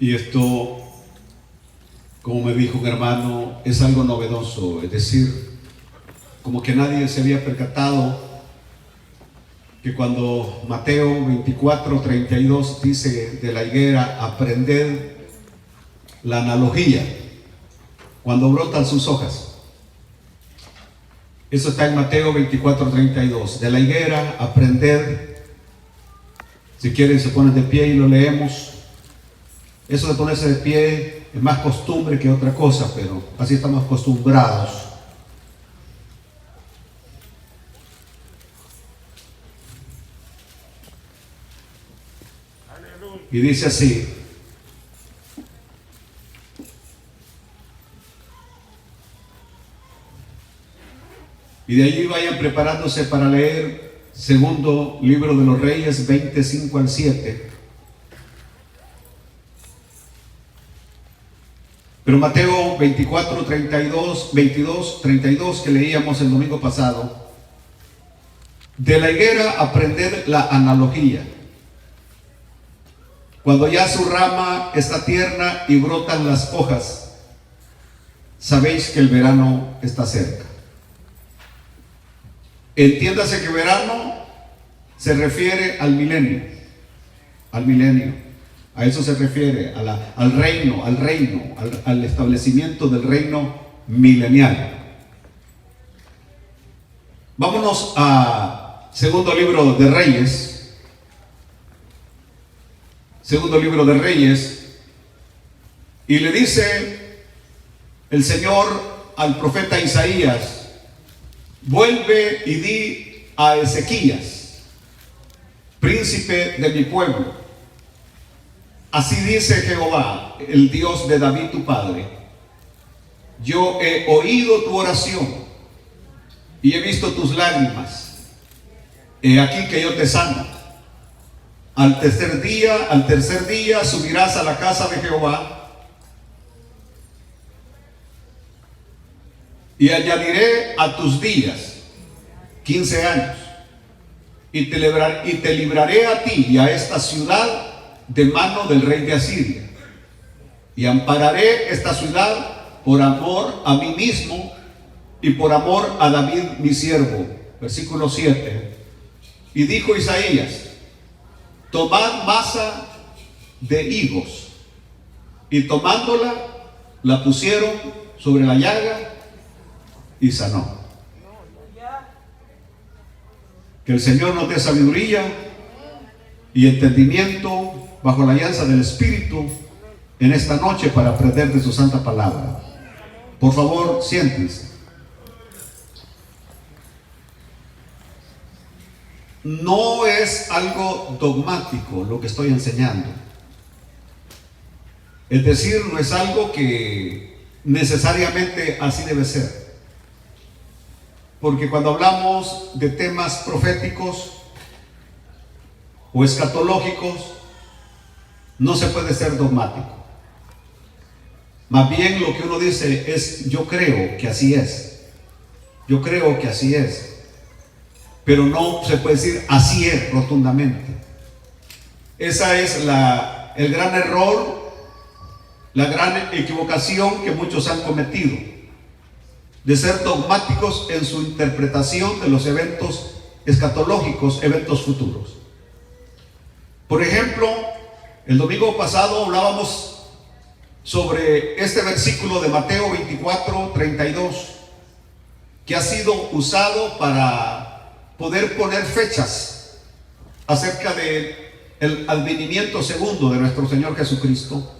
Y esto, como me dijo un hermano, es algo novedoso, es decir, como que nadie se había percatado que cuando Mateo 24:32 dice de la higuera, aprended la analogía, cuando brotan sus hojas. Eso está en Mateo 24:32. De la higuera, aprended. Si quieren se ponen de pie y lo leemos. Eso de ponerse de pie es más costumbre que otra cosa, pero así estamos acostumbrados. Y dice así: y de allí vayan preparándose para leer segundo libro de los Reyes 25 al 7. Pero Mateo 24, 22, 32 que leíamos el domingo pasado, de la higuera aprended la analogía. Cuando ya su rama está tierna y brotan las hojas, sabéis que el verano está cerca. Entiéndase que verano se refiere al milenio, a eso se refiere, al reino, al establecimiento del reino milenial. Vámonos a segundo libro de Reyes, y le dice el Señor al profeta Isaías: vuelve y di a Ezequías, príncipe de mi pueblo, así dice Jehová, el Dios de David tu padre: yo he oído tu oración y he visto tus lágrimas. He aquí que yo te sano. Al tercer día subirás a la casa de Jehová, y añadiré a tus días 15 años, y te libraré a ti y a esta ciudad de mano del rey de Asiria, y ampararé esta ciudad por amor a mí mismo y por amor a David mi siervo. Versículo 7. Y dijo Isaías: tomad masa de higos, y tomándola la pusieron sobre la llaga y sanó. Que el Señor nos dé sabiduría y entendimiento bajo la alianza del Espíritu en esta noche para aprender de su santa palabra. Por favor, siéntense. No es algo dogmático lo que estoy enseñando. Es decir, no es algo que necesariamente así debe ser. Porque cuando hablamos de temas proféticos o escatológicos, no se puede ser dogmático. Más bien lo que uno dice es: yo creo que así es. Yo creo que así es. Pero no se puede decir así es rotundamente. Esa es el gran error, la gran equivocación que muchos han cometido, de ser dogmáticos en su interpretación de los eventos escatológicos, eventos futuros. Por ejemplo, el domingo pasado hablábamos sobre este versículo de Mateo 24:32, que ha sido usado para poder poner fechas acerca del advenimiento segundo de nuestro Señor Jesucristo,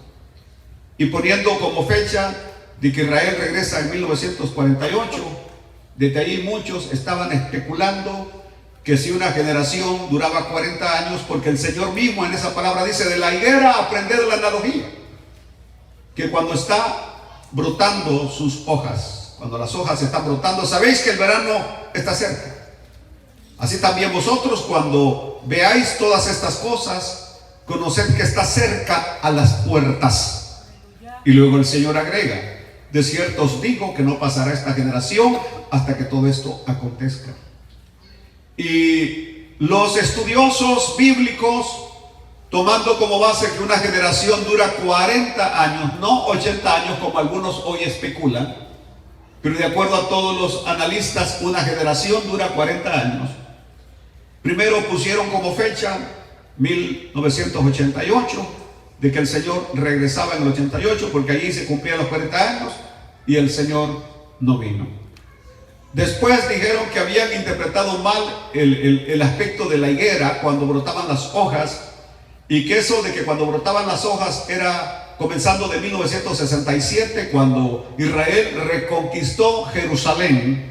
y poniendo como fecha de que Israel regresa en 1948. Desde ahí muchos estaban especulando que si una generación duraba 40 años, porque el Señor mismo en esa palabra dice: de la higuera aprended la analogía, que cuando está brotando sus hojas, cuando las hojas están brotando, sabéis que el verano está cerca. Así también vosotros, cuando veáis todas estas cosas, conoced que está cerca a las puertas. Y luego el Señor agrega: de cierto os digo que no pasará esta generación hasta que todo esto acontezca. Y los estudiosos bíblicos tomando como base que una generación dura 40 años, no 80 años como algunos hoy especulan, pero de acuerdo a todos los analistas, una generación dura 40 años. Primero pusieron como fecha 1988, de que el Señor regresaba en el 88, porque allí se cumplían los 40 años y el Señor no vino. Después dijeron que habían interpretado mal el aspecto de la higuera cuando brotaban las hojas, y que eso de que cuando brotaban las hojas era comenzando de 1967, cuando Israel reconquistó Jerusalén,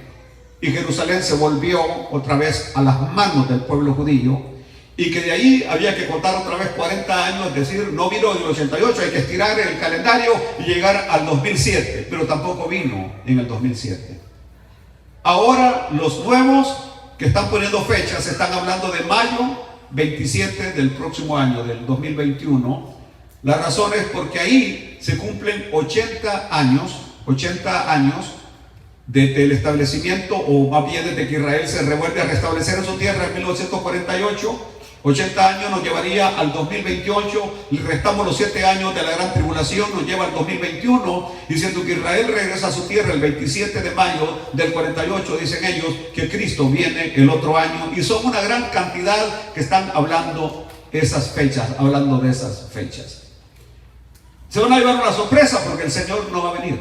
y Jerusalén se volvió otra vez a las manos del pueblo judío, y que de ahí había que contar otra vez 40 años, es decir, no vino en el 88, hay que estirar el calendario y llegar al 2007, pero tampoco vino en el 2007. Ahora los nuevos que están poniendo fechas están hablando de mayo 27 del próximo año, del 2021. La razón es porque ahí se cumplen 80 años desde el establecimiento, o más bien desde que Israel se revuelve a restablecer en su tierra en 1948. 80 años nos llevaría al 2028, le restamos los 7 años de la gran tribulación, nos lleva al 2021, diciendo que Israel regresa a su tierra el 27 de mayo del 48, dicen ellos, que Cristo viene el otro año, y son una gran cantidad que están hablando de esas fechas. Se van a llevar una sorpresa porque el Señor no va a venir,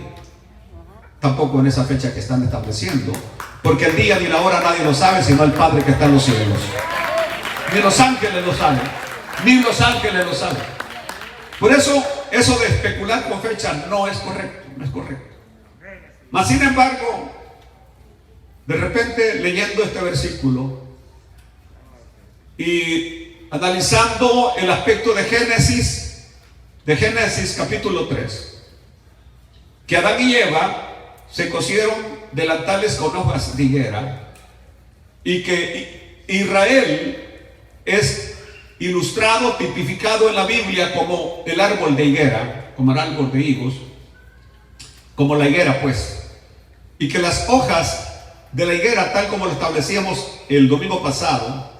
tampoco en esa fecha que están estableciendo, porque el día ni la hora nadie lo sabe, sino el Padre que está en los cielos. Ni los ángeles lo saben, ni los ángeles lo saben. Por eso de especular con fechas no es correcto, no es correcto. Mas sin embargo, de repente leyendo este versículo y analizando el aspecto de Génesis capítulo 3, que Adán y Eva se cosieron delantales con hojas de higuera, y que Israel es ilustrado, tipificado en la Biblia como el árbol de higuera, como el árbol de higos, como la higuera pues, y que las hojas de la higuera, tal como lo establecíamos el domingo pasado,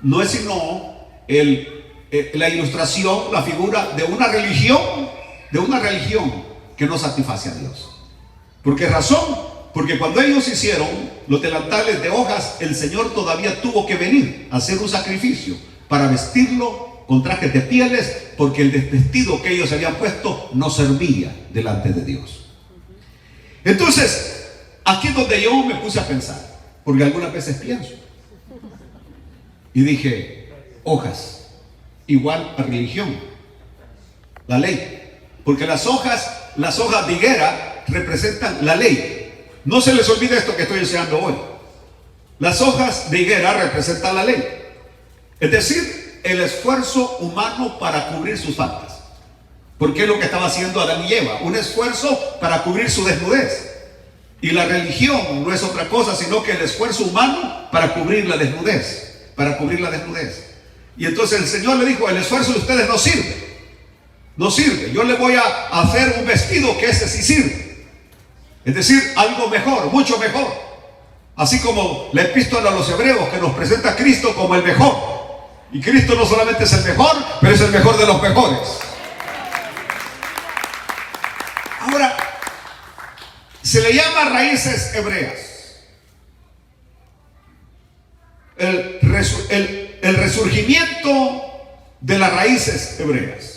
no es sino la ilustración, la figura de una religión que no satisface a Dios. ¿Por qué razón? Porque cuando ellos hicieron los delantales de hojas, el Señor todavía tuvo que venir a hacer un sacrificio para vestirlo con trajes de pieles, porque el vestido que ellos habían puesto no servía delante de Dios. Entonces, aquí es donde yo me puse a pensar, porque algunas veces pienso, y dije, hojas, igual a religión, la ley, porque las hojas de higuera representan la ley. No se les olvide esto que estoy enseñando hoy. Las hojas de higuera representan la ley, es decir, el esfuerzo humano para cubrir sus faltas. Porque es lo que estaba haciendo Adán y Eva, un esfuerzo para cubrir su desnudez. Y la religión no es otra cosa sino que el esfuerzo humano para cubrir la desnudez, Y entonces el Señor le dijo, el esfuerzo de ustedes no sirve, yo les voy a hacer un vestido que ese sí sirve. Es decir, algo mejor, mucho mejor. Así como la epístola a los hebreos, que nos presenta a Cristo como el mejor. Y Cristo no solamente es el mejor, pero es el mejor de los mejores. Ahora, se le llama raíces hebreas. El resurgimiento de las raíces hebreas.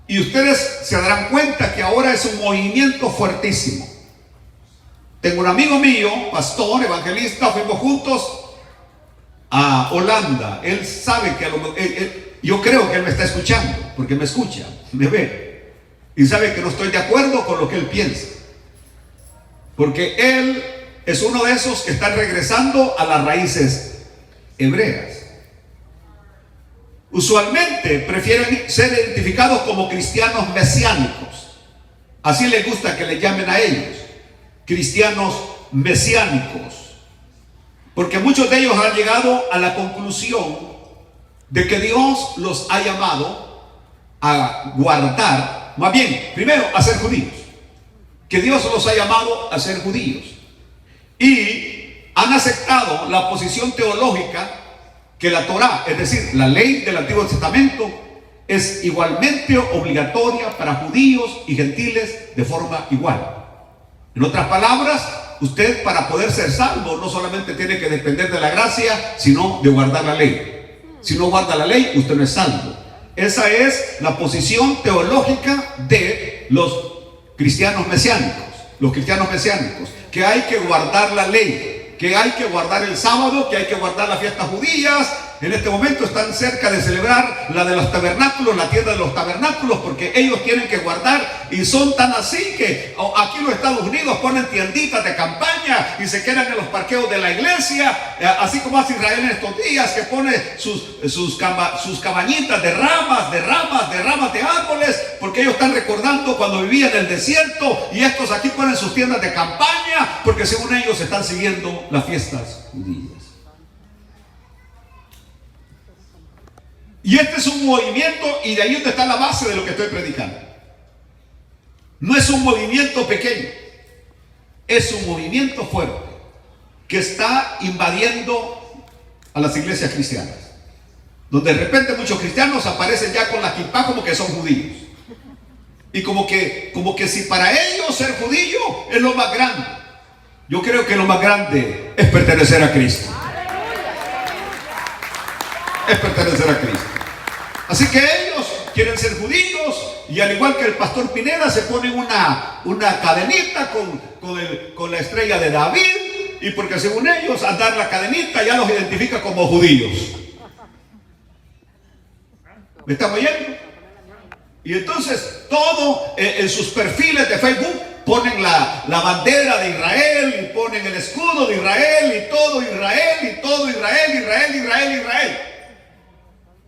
Y ustedes se darán cuenta que ahora es un movimiento fuertísimo. Tengo un amigo mío, pastor, evangelista, fuimos juntos a Holanda. Él sabe que yo creo que él me está escuchando, porque me escucha, me ve, y sabe que no estoy de acuerdo con lo que él piensa, porque él es uno de esos que están regresando a las raíces hebreas. Usualmente prefieren ser identificados como cristianos mesiánicos. Así les gusta que les llamen a ellos, cristianos mesiánicos, porque muchos de ellos han llegado a la conclusión de que Dios los ha llamado a guardar, más bien, primero a ser judíos, que Dios los ha llamado a ser judíos, y han aceptado la posición teológica que la Torá, es decir, la ley del Antiguo Testamento, es igualmente obligatoria para judíos y gentiles de forma igual. En otras palabras, usted para poder ser salvo no solamente tiene que depender de la gracia, sino de guardar la ley. Si no guarda la ley, usted no es salvo. Esa es la posición teológica de los cristianos mesiánicos. Los cristianos mesiánicos, que hay que guardar la ley, que hay que guardar el sábado, que hay que guardar las fiestas judías. En este momento están cerca de celebrar la de los tabernáculos, la tienda de los tabernáculos, porque ellos tienen que guardar, y son tan así que aquí en los Estados Unidos ponen tienditas de campaña y se quedan en los parqueos de la iglesia, así como hace Israel en estos días, que pone sus cabañitas de ramas de árboles, porque ellos están recordando cuando vivían en el desierto, y estos aquí ponen sus tiendas de campaña, porque según ellos están siguiendo las fiestas judías. Y este es un movimiento, y de ahí donde está la base de lo que estoy predicando. No es un movimiento pequeño, es un movimiento fuerte que está invadiendo a las iglesias cristianas, donde de repente muchos cristianos aparecen ya con la kippá como que son judíos, y como que si para ellos ser judío es lo más grande. Yo creo que lo más grande es pertenecer a Cristo. Es pertenecer a Cristo. Así que ellos quieren ser judíos, y al igual que el pastor Pineda se ponen una cadenita con la estrella de David, y porque según ellos andar la cadenita ya los identifica como judíos. ¿Me están oyendo? Y entonces todo en sus perfiles de Facebook ponen la bandera de Israel, y ponen el escudo de Israel, y todo Israel, y todo Israel, Israel, Israel, Israel.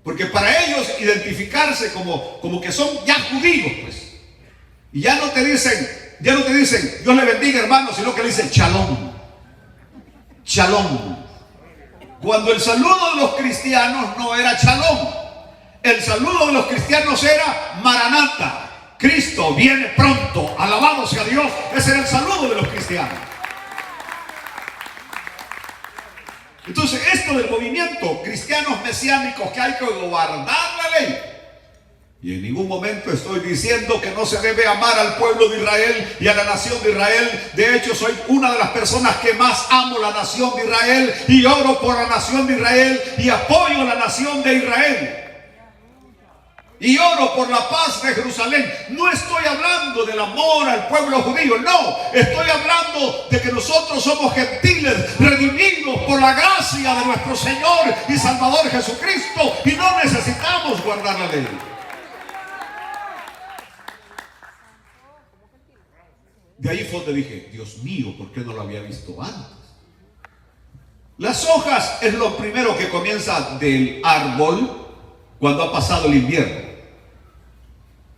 Porque para ellos identificarse como que son ya judíos, pues. Y ya no te dicen Dios le bendiga, hermano, sino que le dicen shalom. Shalom. Cuando el saludo de los cristianos no era shalom. El saludo de los cristianos era Maranata. Cristo viene pronto, alabado sea Dios. Ese era el saludo de los cristianos. Entonces, esto del movimiento cristianos mesiánicos, que hay que guardar la ley, y en ningún momento estoy diciendo que no se debe amar al pueblo de Israel y a la nación de Israel. De hecho, soy una de las personas que más amo la nación de Israel, y oro por la nación de Israel, y apoyo la nación de Israel, y oro por la paz de Jerusalén. No estoy hablando del amor al pueblo judío, no. Estoy hablando de que nosotros somos gentiles, redimidos por la gracia de nuestro Señor y Salvador Jesucristo, y no necesitamos guardar la ley. De ahí fue donde dije, Dios mío, ¿por qué no lo había visto antes? Las hojas es lo primero que comienza del árbol cuando ha pasado el invierno.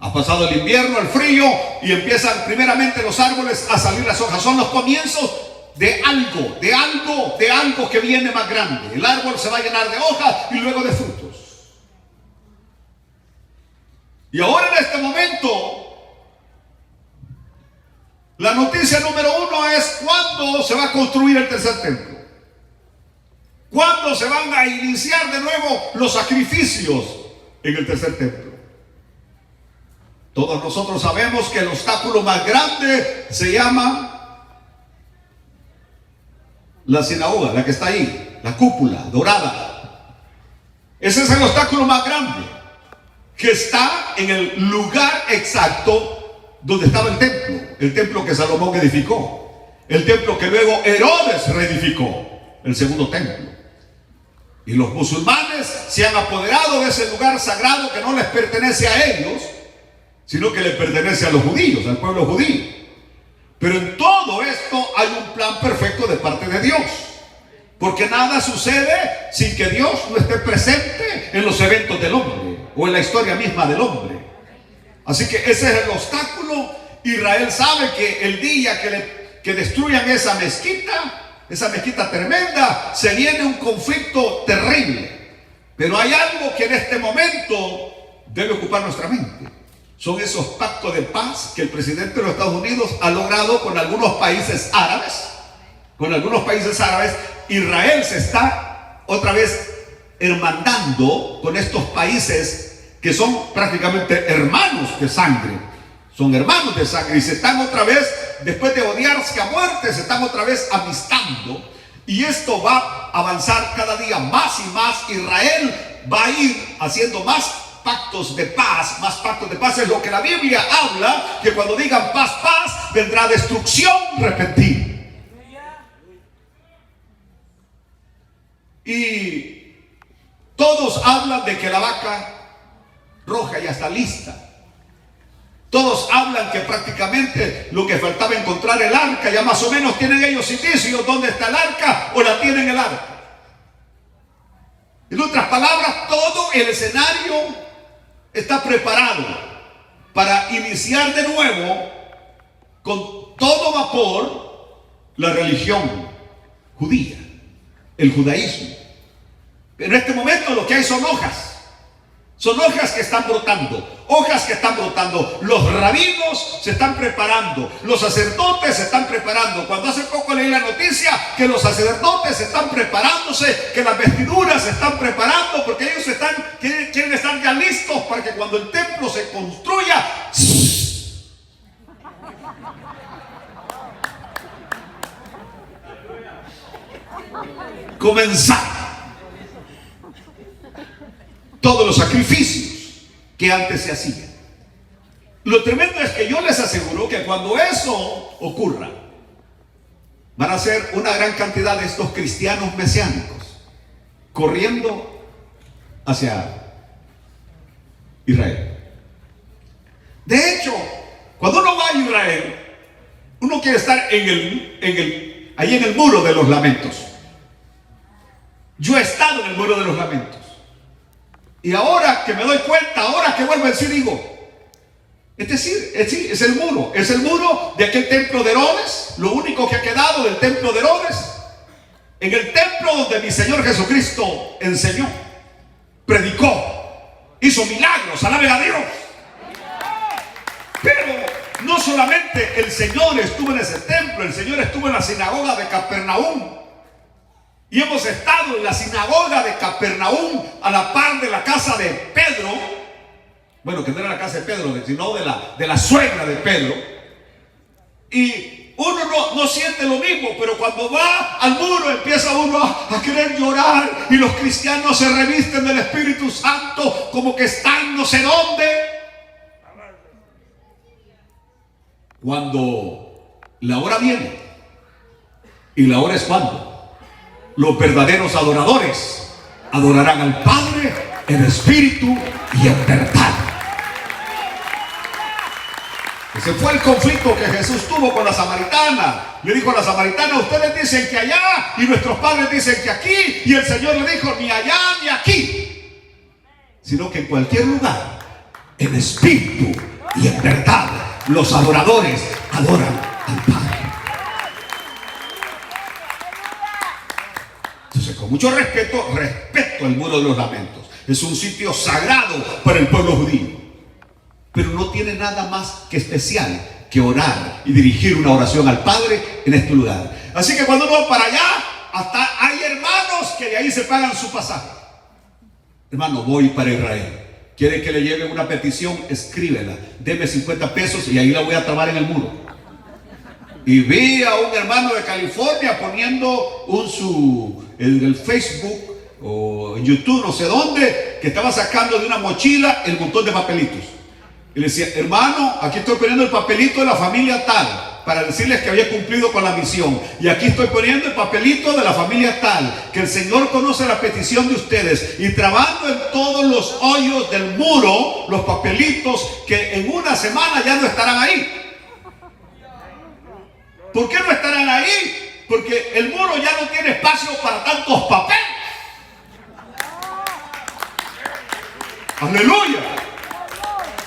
Ha pasado el invierno, el frío, y empiezan primeramente los árboles a salir las hojas. Son los comienzos de algo que viene más grande. El árbol se va a llenar de hojas y luego de frutos. Y ahora en este momento, la noticia número 1 es cuándo se va a construir el tercer templo. ¿Cuándo se van a iniciar de nuevo los sacrificios en el tercer templo? Todos nosotros sabemos que el obstáculo más grande se llama la sinagoga, la que está ahí, la cúpula dorada. Ese es el obstáculo más grande, que está en el lugar exacto donde estaba el templo que Salomón edificó, el templo que luego Herodes reedificó, el segundo templo. Y los musulmanes se han apoderado de ese lugar sagrado que no les pertenece a ellos, sino que le pertenece a los judíos, al pueblo judío. Pero en todo esto hay un plan perfecto de parte de Dios, porque nada sucede sin que Dios no esté presente en los eventos del hombre o en la historia misma del hombre. Así que ese es el obstáculo. Israel sabe que el día que destruyan esa mezquita tremenda, se viene un conflicto terrible. Pero hay algo que en este momento debe ocupar nuestra mente. Son esos pactos de paz que el presidente de los Estados Unidos ha logrado con algunos países árabes. Israel se está otra vez hermandando con estos países que son prácticamente hermanos de sangre. Son hermanos de sangre y se están otra vez, después de odiarse a muerte, se están otra vez amistando. Y esto va a avanzar cada día más y más. Israel va a ir haciendo más pactos de paz, más pactos de paz. Es lo que la Biblia habla, que cuando digan paz, paz, vendrá destrucción repentina. Y todos hablan de que la vaca roja ya está lista. Todos hablan que prácticamente lo que faltaba encontrar el arca, ya más o menos tienen ellos indicios dónde está el arca o la tienen el arca. En otras palabras, todo el escenario está preparado para iniciar de nuevo con todo vapor la religión judía, el judaísmo. En este momento lo que hay son hojas. Son hojas que están brotando, hojas que están brotando. Los rabinos se están preparando, los sacerdotes se están preparando. Cuando hace poco leí la noticia que los sacerdotes están preparándose, que las vestiduras se están preparando, porque ellos quieren estar ya listos para que cuando el templo se construya, comenzar todos los sacrificios que antes se hacían. Lo tremendo es que yo les aseguro que cuando eso ocurra, van a ser una gran cantidad de estos cristianos mesiánicos corriendo hacia Israel. De hecho, cuando uno va a Israel, uno quiere estar ahí en el muro de los lamentos. Yo he estado en el muro de los lamentos. Y ahora que me doy cuenta, ahora que vuelvo a decir, digo, es decir, es el muro de aquel templo de Herodes, lo único que ha quedado del templo de Herodes, en el templo donde mi Señor Jesucristo enseñó, predicó, hizo milagros, alaben a Dios. Pero no solamente el Señor estuvo en ese templo, el Señor estuvo en la sinagoga de Capernaum. Y hemos estado en la sinagoga de Capernaum a la par de la casa de Pedro. Bueno, que no era la casa de Pedro, sino de la suegra de Pedro. Y uno no siente lo mismo, pero cuando va al muro empieza uno a querer llorar. Y los cristianos se revisten del Espíritu Santo como que están no sé dónde. Cuando la hora viene, y la hora es cuando los verdaderos adoradores adorarán al Padre en espíritu y en verdad. Ese fue el conflicto que Jesús tuvo con la samaritana. Le dijo a la samaritana, ustedes dicen que allá y nuestros padres dicen que aquí. Y el Señor le dijo, ni allá ni aquí, sino que en cualquier lugar, en espíritu y en verdad, los adoradores adoran al Padre. Entonces, con mucho respeto el muro de los lamentos. Es un sitio sagrado para el pueblo judío, pero no tiene nada más que especial que orar y dirigir una oración al Padre en este lugar. Así que cuando uno va para allá, hasta hay hermanos que de ahí se pagan su pasaje. Hermano, voy para Israel. ¿Quiere que le lleve una petición? Escríbela, deme 50 pesos y ahí la voy a trabar en el muro. Y vi a un hermano de California poniendo en el Facebook o en YouTube, no sé dónde, que estaba sacando de una mochila el montón de papelitos. Y le decía, hermano, aquí estoy poniendo el papelito de la familia tal, para decirles que había cumplido con la misión. Y aquí estoy poniendo el papelito de la familia tal, que el Señor conoce la petición de ustedes. Y trabando en todos los hoyos del muro, los papelitos que en una semana ya no estarán ahí. ¿Por qué no estarán ahí? Porque el muro ya no tiene espacio para tantos papeles. Aleluya.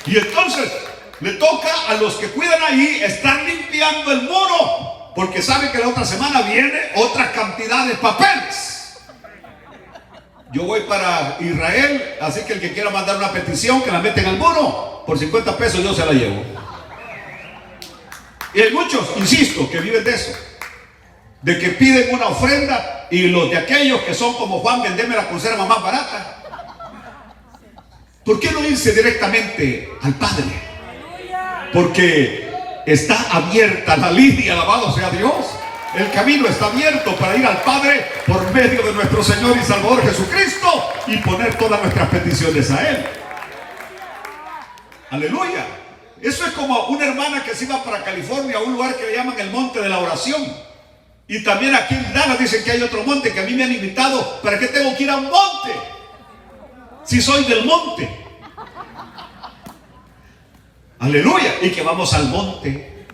Y entonces le toca a los que cuidan ahí estar limpiando el muro, porque saben que la otra semana viene otra cantidad de papeles. Yo voy para Israel, así que el que quiera mandar una petición, que la meten al muro, por 50 pesos yo se la llevo. Y hay muchos, insisto, que viven de eso. de que piden una ofrenda y los de aquellos que son como Juan, vendeme la conserva más barata. ¿Por qué no irse directamente al Padre? Porque está abierta la línea, alabado sea Dios. El camino está abierto para ir al Padre por medio de nuestro Señor y Salvador Jesucristo y poner todas nuestras peticiones a Él. Aleluya. Eso es como una hermana que se iba para California, a un lugar que le llaman el Monte de la Oración. Y también aquí en Dallas dicen que hay otro monte que a mí me han invitado. ¿Para qué tengo que ir a un monte si soy del monte? Aleluya. Y que vamos al monte,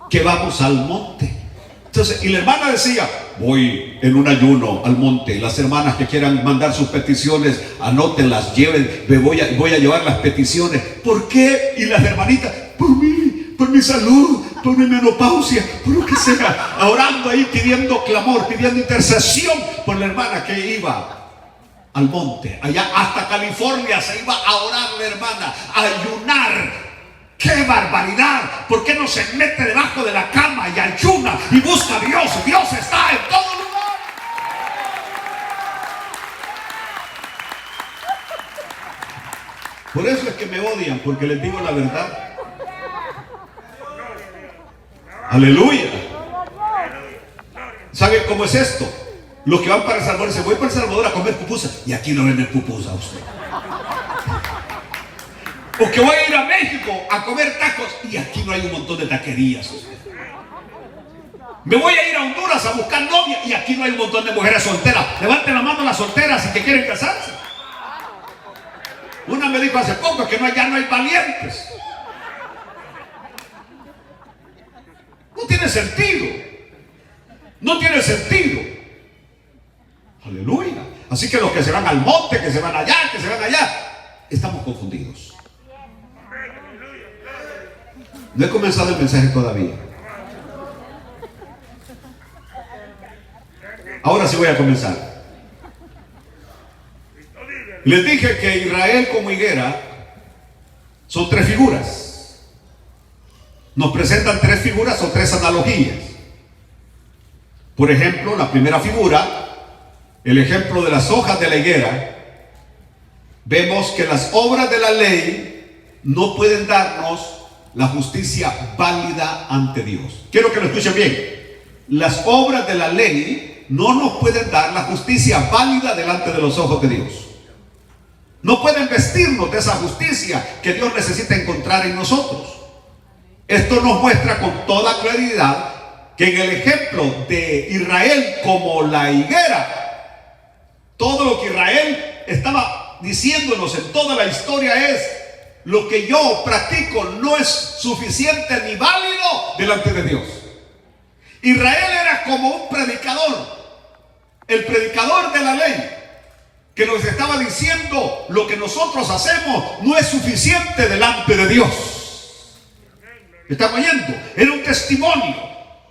que vamos al monte. Entonces, y la hermana decía, voy en un ayuno al monte. Las hermanas que quieran mandar sus peticiones, anótenlas, lleven, voy a llevar las peticiones. ¿Por qué? Y las hermanitas, por mi salud, por mi menopausia, por lo que sea, orando ahí, pidiendo clamor, pidiendo intercesión por la hermana que iba al monte. Allá hasta California se iba a orar la hermana, a ayunar. ¡Qué barbaridad! ¿Por qué no se mete debajo de la cama y ayuna y busca a Dios? Dios está en todo lugar. Por eso es que me odian, porque les digo la verdad. Aleluya. ¿Saben cómo es esto? Los que van para El Salvador dicen, voy para El Salvador a comer pupusa, y aquí no venden pupusa a usted. O que voy a ir a México a comer tacos, y aquí no hay un montón de taquerías. Me voy a ir a Honduras a buscar novia, y aquí no hay un montón de mujeres solteras. Levanten la mano las solteras y que quieren casarse. Una me dijo hace poco que ya no hay valientes. No tiene sentido. No tiene sentido. Aleluya. Así que los que se van al monte, que se van allá, estamos confundidos. No he comenzado el mensaje todavía. Ahora sí voy a comenzar. Les dije que Israel como higuera son tres figuras. Nos presentan tres figuras o tres analogías. Por ejemplo, la primera figura, el ejemplo de las hojas de la higuera. Vemos que las obras de la ley no pueden darnos la justicia válida ante Dios. Quiero que lo escuchen bien. Las obras de la ley no nos pueden dar la justicia válida delante de los ojos de Dios. No pueden vestirnos de esa justicia que Dios necesita encontrar en nosotros. Esto nos muestra con toda claridad que en el ejemplo de Israel como la higuera, todo lo que Israel estaba diciéndonos en toda la historia es: lo que yo practico no es suficiente ni válido delante de Dios. Israel era como un predicador, el predicador de la ley, que nos estaba diciendo: lo que nosotros hacemos no es suficiente delante de Dios. ¿Están oyendo? Era un testimonio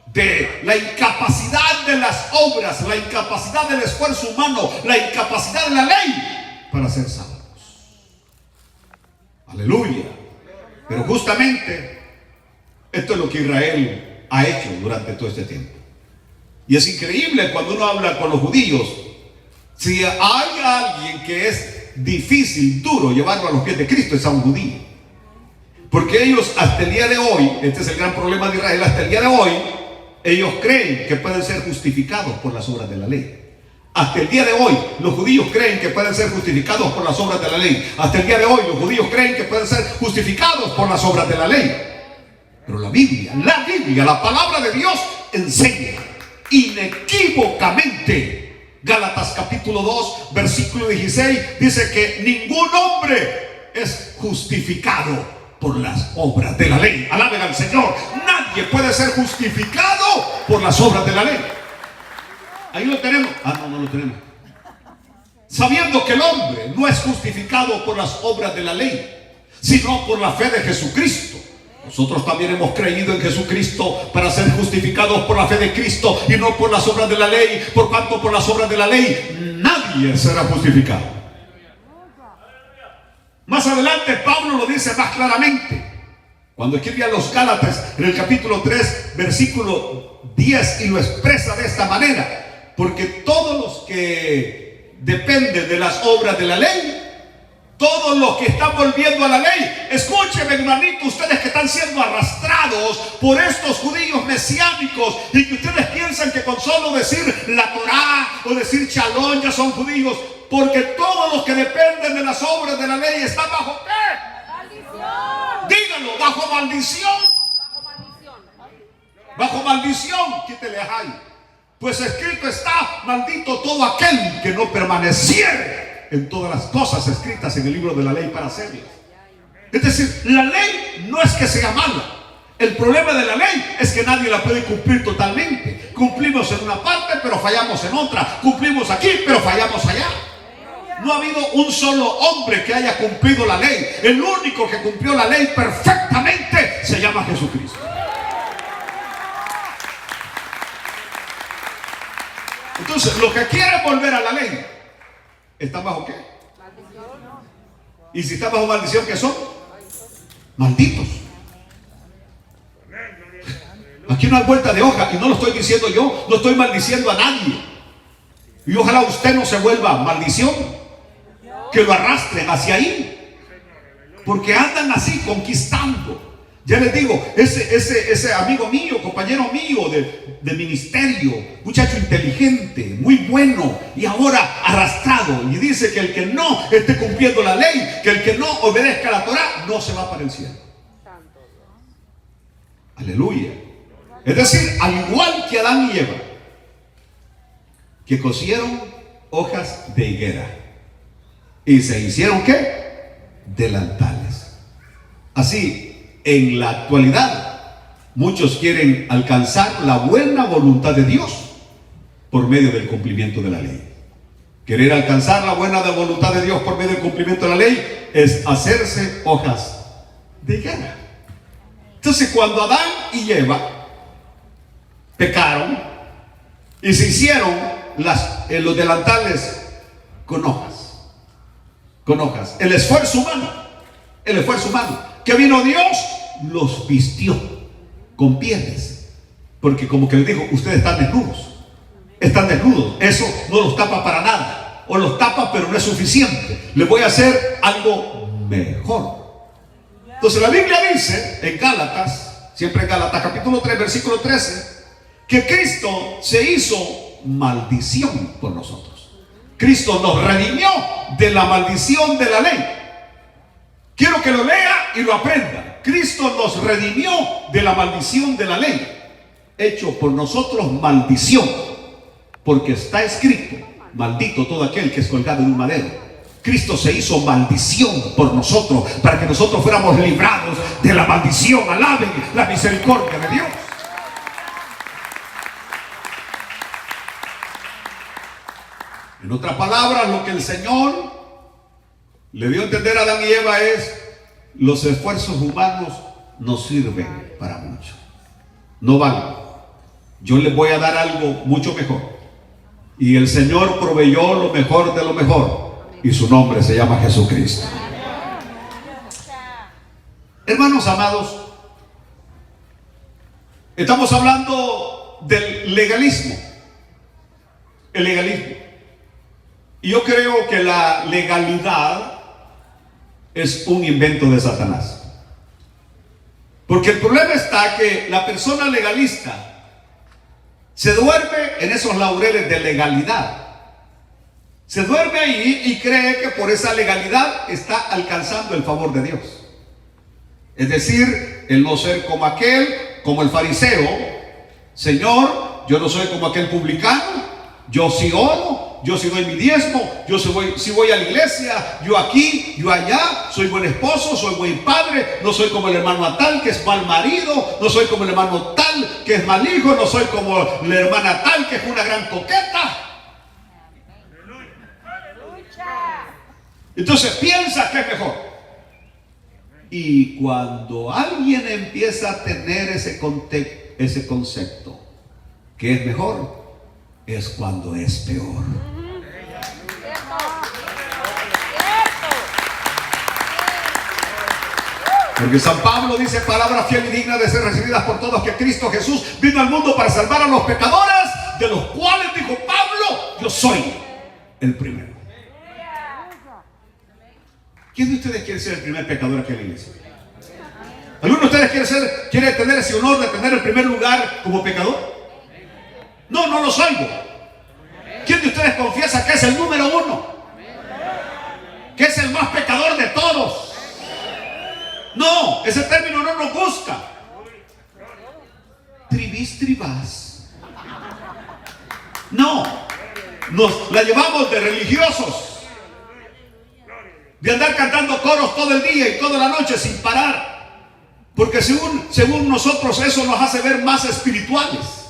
de la incapacidad de las obras, la incapacidad del esfuerzo humano, la incapacidad de la ley para ser salvos. Aleluya. Pero justamente esto es lo que Israel ha hecho durante todo este tiempo. Y es increíble cuando uno habla con los judíos. Si hay alguien que es difícil, duro llevarlo a los pies de Cristo, es a un judío. Porque ellos hasta el día de hoy, este es el gran problema de Israel, hasta el día de hoy, ellos creen que pueden ser justificados por las obras de la ley. Hasta el día de hoy, los judíos creen que pueden ser justificados por las obras de la ley. Hasta el día de hoy, los judíos creen que pueden ser justificados por las obras de la ley. Pero la Biblia, la palabra de Dios enseña inequívocamente. Gálatas capítulo 2, versículo 16, dice que ningún hombre es justificado por las obras de la ley. Alaben al Señor. Nadie puede ser justificado por las obras de la ley. Ahí lo tenemos. No lo tenemos. Sabiendo que el hombre no es justificado por las obras de la ley, sino por la fe de Jesucristo. Nosotros también hemos creído en Jesucristo para ser justificados por la fe de Cristo y no por las obras de la ley, por cuanto por las obras de la ley nadie será justificado. Más adelante Pablo lo dice más claramente. Cuando escribe a los Gálatas en el capítulo 3, versículo 10, y lo expresa de esta manera: porque todos los que dependen de las obras de la ley, todos los que están volviendo a la ley, escúchenme, hermanito, ustedes que están siendo arrastrados por estos judíos mesiánicos y que ustedes piensan que con solo decir la Torá o decir Shalom ya son judíos, porque todos los que dependen de las obras de la ley están bajo ¿qué? Maldición. Díganlo, bajo maldición. Bajo maldición. Bajo maldición. Quítele ahí. Pues escrito está: maldito todo aquel que no permaneciere en todas las cosas escritas en el libro de la ley para hacerlas. Es decir, la ley no es que sea mala. El problema de la ley es que nadie la puede cumplir totalmente. Cumplimos en una parte, pero fallamos en otra. Cumplimos aquí, pero fallamos allá. No ha habido un solo hombre que haya cumplido la ley. El único que cumplió la ley perfectamente se llama Jesucristo. Entonces, los que quieren volver a la ley ¿están bajo qué? Maldición. Y si están bajo maldición, ¿qué son? Malditos. Aquí no hay vuelta de hoja, y no lo estoy diciendo yo, no estoy maldiciendo a nadie. Y ojalá usted no se vuelva maldición, que lo arrastren hacia ahí, porque andan así conquistando. Ya les digo, ese amigo mío, compañero mío de ministerio, muchacho inteligente, muy bueno, y ahora arrastrado, y dice que el que no esté cumpliendo la ley, que el que no obedezca la Torá, no se va para el cielo. Aleluya. Es decir, al igual que Adán y Eva, que cosieron hojas de higuera y se hicieron ¿qué? Delantales. Así, en la actualidad, muchos quieren alcanzar la buena voluntad de Dios por medio del cumplimiento de la ley. Querer alcanzar la buena voluntad de Dios por medio del cumplimiento de la ley es hacerse hojas de higuera. Entonces, cuando Adán y Eva pecaron y se hicieron los delantales con hojas, el esfuerzo humano, que vino Dios, los vistió con pieles, porque como que les dijo: ustedes están desnudos, eso no los tapa para nada, o los tapa pero no es suficiente, les voy a hacer algo mejor. Entonces la Biblia dice en Gálatas, siempre en Gálatas capítulo 3 versículo 13, que Cristo se hizo maldición por nosotros. Cristo nos redimió de la maldición de la ley. Quiero que lo lea y lo aprenda. Cristo nos redimió de la maldición de la ley, hecho por nosotros maldición, porque está escrito: maldito todo aquel que es colgado en un madero. Cristo se hizo maldición por nosotros, para que nosotros fuéramos librados de la maldición. Alaben la misericordia de Dios. En otras palabras, lo que el Señor le dio a entender a Adán y Eva es: los esfuerzos humanos no sirven para mucho, no valen. Yo les voy a dar algo mucho mejor. Y el Señor proveyó lo mejor de lo mejor, y su nombre se llama Jesucristo. Hermanos amados, estamos hablando del legalismo. El legalismo. Y yo creo que la legalidad es un invento de Satanás. Porque el problema está que la persona legalista se duerme en esos laureles de legalidad. Se duerme ahí y cree que por esa legalidad está alcanzando el favor de Dios. Es decir, el no ser como el fariseo. Señor, yo no soy como aquel publicano, yo sí oro, yo sí doy mi diezmo, yo sí voy a la iglesia, yo aquí, yo allá, soy buen esposo, soy buen padre, no soy como el hermano tal que es mal marido, no soy como el hermano tal que es mal hijo, no soy como la hermana tal que es una gran coqueta. Entonces piensa que es mejor. Y cuando alguien empieza a tener ese concepto que es mejor, es cuando es peor. Porque San Pablo dice, palabra fiel y digna de ser recibidas por todos, que Cristo Jesús vino al mundo para salvar a los pecadores, de los cuales, dijo Pablo, yo soy el primero. ¿Quién de ustedes quiere ser el primer pecador aquí en la iglesia? ¿Alguno de ustedes quiere tener ese honor de tener el primer lugar como pecador? No, no los oigo. ¿Quién de ustedes confiesa que es el número uno? Que es el más pecador de todos. No, ese término no nos gusta. Tribis tribas. No, nos la llevamos de religiosos, de andar cantando coros todo el día y toda la noche sin parar, porque según nosotros eso nos hace ver más espirituales.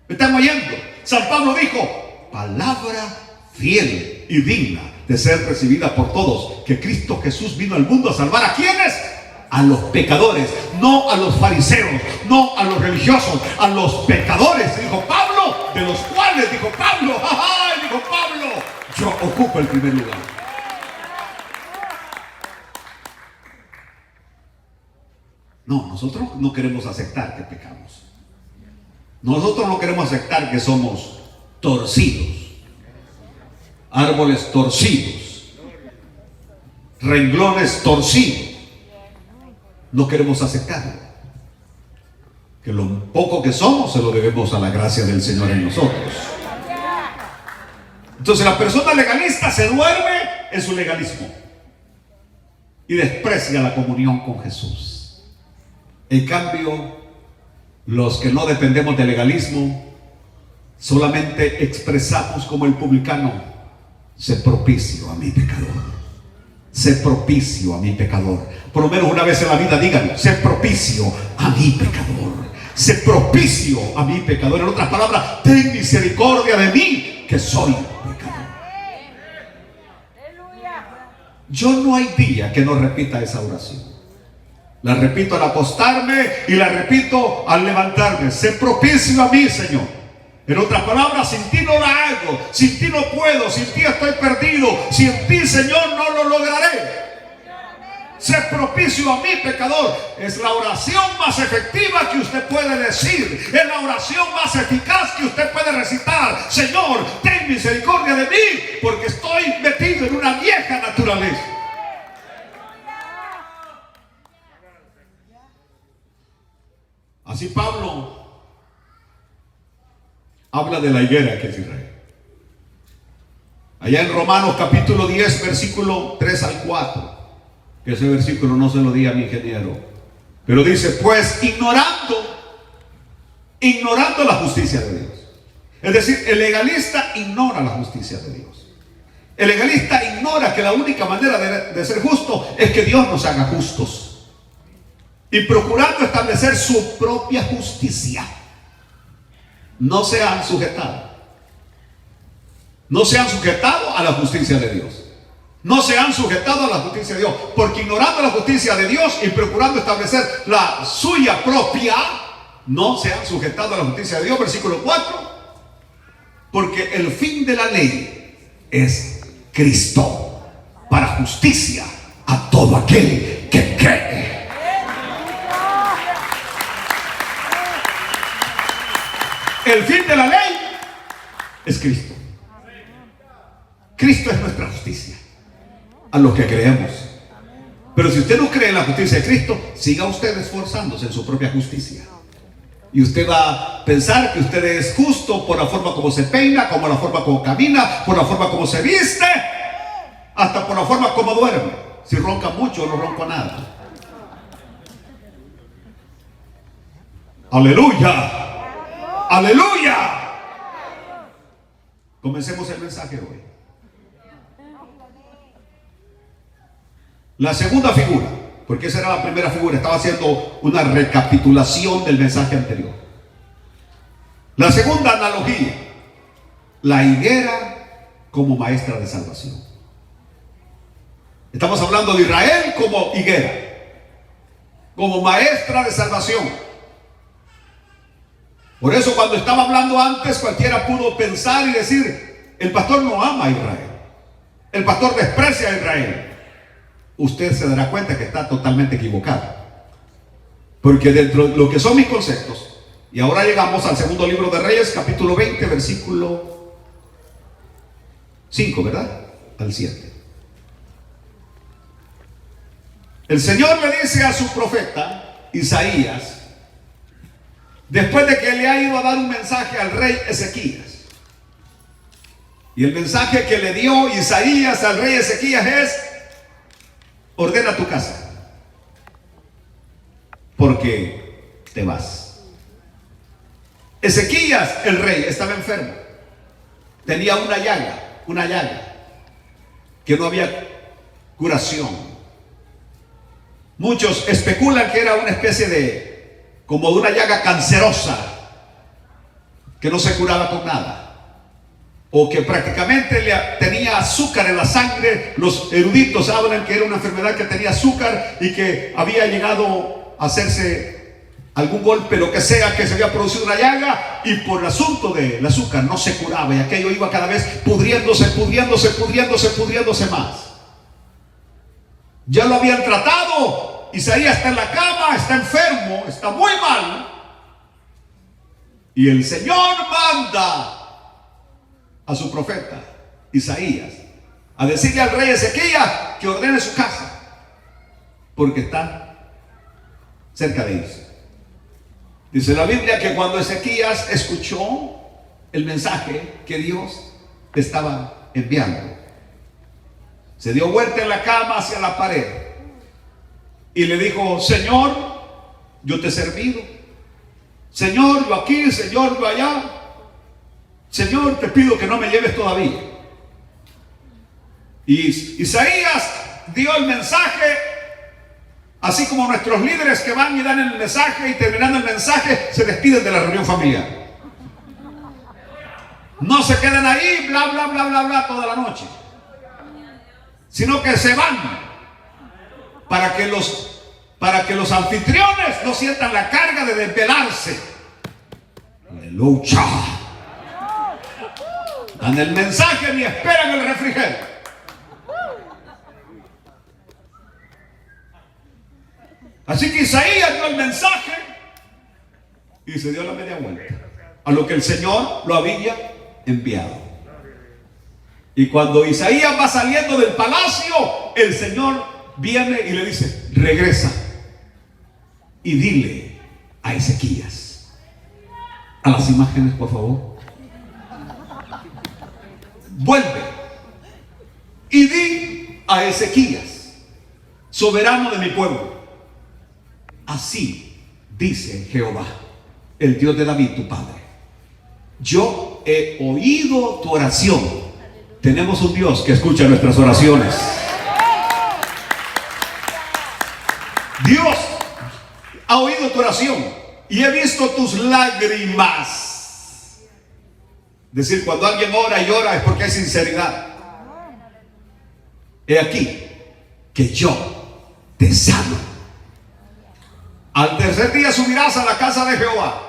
¿Me están oyendo? San Pablo dijo, palabra fiel y digna de ser recibida por todos, que Cristo Jesús vino al mundo a salvar ¿a quiénes? A los pecadores, no a los fariseos, no a los religiosos, a los pecadores, dijo Pablo, de los cuales, dijo Pablo, ¡ay! Dijo Pablo, yo ocupo el primer lugar. No, nosotros no queremos aceptar que pecamos. Nosotros no queremos aceptar que somos torcidos, árboles torcidos, renglones torcidos. No queremos aceptarlo. Que lo poco que somos se lo debemos a la gracia del Señor en nosotros. Entonces la persona legalista se duerme en su legalismo y desprecia la comunión con Jesús. En cambio, los que no dependemos del legalismo, solamente expresamos como el publicano: sé propicio a mi pecador. Sé propicio a mi pecador. Por lo menos una vez en la vida díganlo: sé propicio a mi pecador. Sé propicio a mi pecador. En otras palabras, ten misericordia de mí, que soy pecador. Yo no hay día que no repita esa oración. La repito al acostarme y la repito al levantarme. Sé propicio a mí, Señor. En otras palabras, sin ti no la hago, sin ti no puedo, sin ti estoy perdido, sin ti, Señor, no lo lograré. Sé propicio a mi pecador. Es la oración más efectiva que usted puede decir. Es la oración más eficaz que usted puede recitar. Señor, ten misericordia de mí, porque estoy metido en una vieja naturaleza. Así Pablo habla de la higuera que es Israel. Allá en Romanos capítulo 10, versículo 3 al 4. Que ese versículo no se lo di a mi ingeniero. Pero dice, pues ignorando la justicia de Dios. Es decir, el legalista ignora la justicia de Dios. El legalista ignora que la única manera de ser justo es que Dios nos haga justos. Y procurando establecer su propia justicia, no se han sujetado. No se han sujetado a la justicia de Dios. No se han sujetado a la justicia de Dios. Porque ignorando la justicia de Dios y procurando establecer la suya propia, no se han sujetado a la justicia de Dios. Versículo 4. Porque el fin de la ley es Cristo, para justicia a todo aquel que cree. El fin de la ley es Cristo. Cristo es nuestra justicia a los que creemos. Pero si usted no cree en la justicia de Cristo, siga usted esforzándose en su propia justicia. Y usted va a pensar que usted es justo por la forma como se peina, por la forma como camina, por la forma como se viste, hasta por la forma como duerme. Si ronca mucho, no ronca nada. Aleluya. ¡Aleluya! Comencemos el mensaje hoy. La segunda figura, porque esa era la primera figura, estaba haciendo una recapitulación del mensaje anterior. La segunda analogía, la higuera como maestra de salvación. Estamos hablando de Israel como higuera, como maestra de salvación. Por eso cuando estaba hablando antes, cualquiera pudo pensar y decir, el pastor no ama a Israel, el pastor desprecia a Israel. usted se dará cuenta que está totalmente equivocado. Porque dentro de lo que son mis conceptos, y ahora llegamos al segundo libro de Reyes, capítulo 20, versículo 5, ¿verdad? Al 7. El Señor le dice a su profeta Isaías, después de que le ha ido a dar un mensaje al rey Ezequías. Y el mensaje que le dio Isaías al rey Ezequías es: ordena tu casa, porque te vas. Ezequías, el rey, estaba enfermo. Tenía una llaga, que no había curación. Muchos especulan que era una especie de, como de una llaga cancerosa, que no se curaba con nada, o que prácticamente tenía azúcar en la sangre. Los eruditos hablan que era una enfermedad que tenía azúcar y que había llegado a hacerse algún golpe, lo que sea, que se había producido una llaga, y por el asunto del azúcar no se curaba, y aquello iba cada vez pudriéndose más. Ya lo habían tratado. Isaías está en la cama, está enfermo, está muy mal, y el Señor manda a su profeta Isaías a decirle al rey Ezequías que ordene su casa, porque está cerca de irse. Dice la Biblia que cuando Ezequías escuchó el mensaje que Dios estaba enviando, se dio vuelta en la cama hacia la pared y le dijo: Señor, yo te he servido. Señor, yo aquí, Señor, yo allá. Señor, te pido que no me lleves todavía. Y Isaías dio el mensaje, así como nuestros líderes que van y dan el mensaje, y terminando el mensaje se despiden de la reunión familiar. No se quedan ahí bla bla bla bla bla toda la noche, sino que se van para que los anfitriones no sientan la carga de desvelarse. Aleluya. Dan el mensaje ni esperan el refrigerio. Así que Isaías dio el mensaje y se dio la media vuelta a lo que el Señor lo había enviado. Y cuando Isaías va saliendo del palacio, el Señor viene y le dice: regresa y dile a Ezequías. A las imágenes, por favor. Vuelve y di a Ezequías, soberano de mi pueblo: así dice Jehová, el Dios de David tu padre, yo he oído tu oración. Tenemos un Dios que escucha nuestras oraciones. Dios ha oído tu oración y he visto tus lágrimas. Decir, cuando alguien ora y llora es porque hay sinceridad. He aquí que yo te sano. Al tercer día subirás a la casa de Jehová.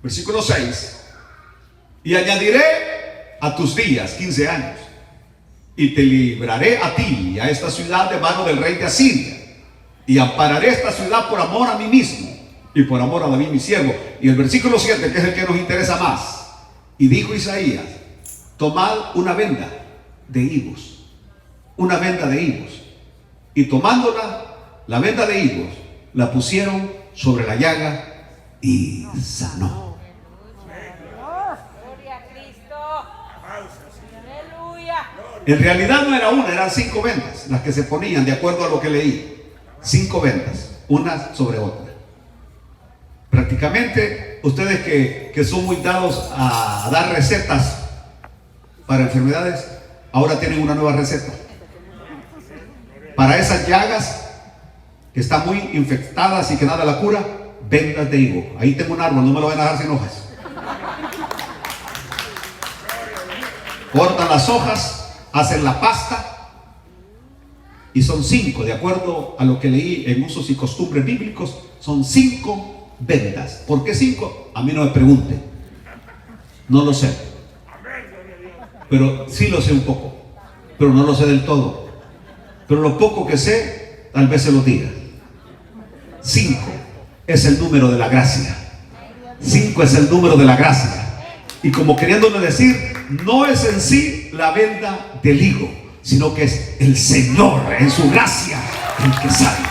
Versículo 6. Y añadiré a tus días 15 años. Y te libraré a ti y a esta ciudad de mano del rey de Asiria. Y ampararé esta ciudad por amor a mí mismo y por amor a David mi siervo. Y el versículo 7, que es el que nos interesa más. Y dijo Isaías: tomad una venda de higos. Una venda de higos. Y tomándola, la venda de higos, la pusieron sobre la llaga y sanó. Gloria a Cristo. Aleluya. En realidad no era una, eran 5 vendas las que se ponían, de acuerdo a lo que leí. 5 vendas, una sobre otra. Prácticamente, ustedes que son muy dados a dar recetas para enfermedades, ahora tienen una nueva receta. Para esas llagas que están muy infectadas y que nada la cura, vendas de higo. Ahí tengo un árbol, no me lo van a dejar sin hojas. Cortan las hojas, hacen la pasta, y son 5, de acuerdo a lo que leí en usos y costumbres bíblicos, son 5 vendas. ¿Por qué 5? A mí no me pregunten, no lo sé, pero sí lo sé un poco, pero no lo sé del todo. pero lo poco que sé, tal vez se lo diga. 5 es el número de la gracia. 5 es el número de la gracia. Y como queriéndole decir, no es en sí la venda del higo, sino que es el Señor en su gracia el que salva.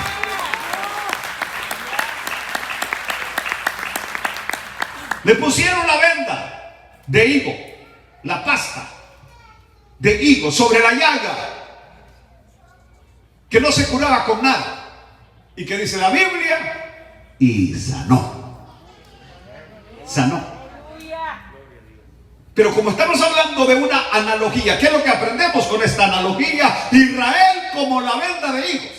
Le pusieron la venda de higo, la pasta de higo sobre la llaga, que no se curaba con nada, y que dice la Biblia, y sanó. Sanó. Pero como estamos hablando de una analogía, ¿qué es lo que aprendemos con esta analogía? Israel como la venda de higos.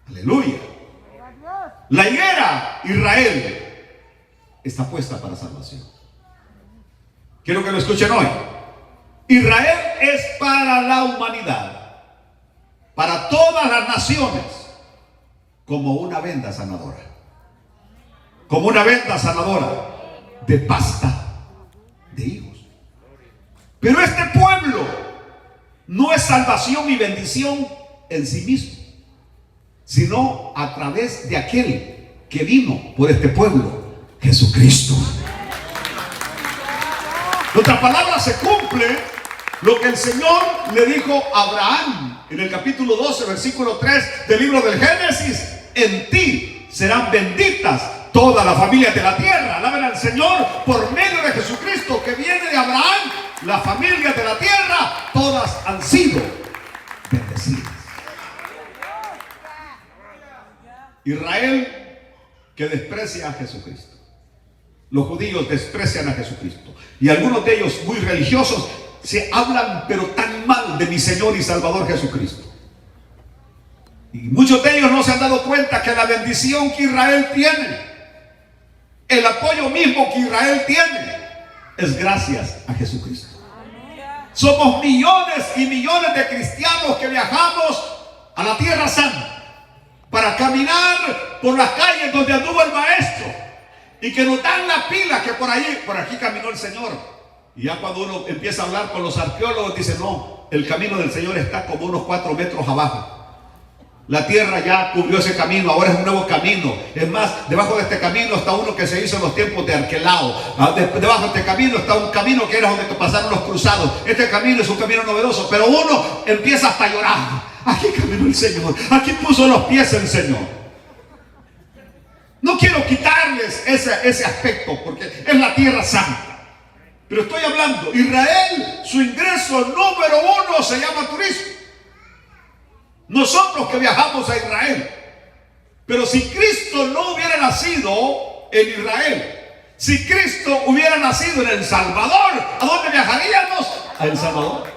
Aleluya. La higuera, Israel, está puesta para salvación. Quiero que lo escuchen hoy. Israel es para la humanidad, para todas las naciones, como una venda sanadora. Como una venda sanadora de pasta de higos. Pero este pueblo no es salvación y bendición en sí mismo, sino a través de aquel que vino por este pueblo, Jesucristo. En otras palabras, se cumple lo que el Señor le dijo a Abraham en el capítulo 12, versículo 3 del libro del Génesis: en ti serán benditas todas las familias de la tierra. Alaben al Señor. Por medio de Jesucristo, que viene de Abraham, las familias de la tierra todas han sido bendecidas. Israel, que desprecia a Jesucristo. Los judíos desprecian a Jesucristo, y algunos de ellos, muy religiosos, se hablan pero tan mal de mi Señor y Salvador Jesucristo. Y muchos de ellos no se han dado cuenta que la bendición que Israel tiene, el apoyo mismo que Israel tiene, es gracias a Jesucristo. Somos millones y millones de cristianos que viajamos a la Tierra Santa para caminar por las calles donde anduvo el Maestro, y que nos dan la pila que por aquí caminó el Señor. Y ya cuando uno empieza a hablar con los arqueólogos, dice: no, el camino del Señor está como unos 4 metros abajo. La tierra ya cubrió ese camino, ahora es un nuevo camino. Es más, debajo de este camino está uno que se hizo en los tiempos de Arquelao. Debajo de este camino está un camino que era donde pasaron los cruzados. Este camino es un camino novedoso, pero uno empieza hasta a llorar. Aquí caminó el Señor, aquí puso los pies el Señor. No quiero quitarles ese aspecto, porque es la tierra santa. Pero estoy hablando, Israel, su ingreso número 1 se llama turismo. Nosotros que viajamos a Israel. Pero si Cristo no hubiera nacido en Israel, si Cristo hubiera nacido en El Salvador, ¿a dónde viajaríamos? A El Salvador.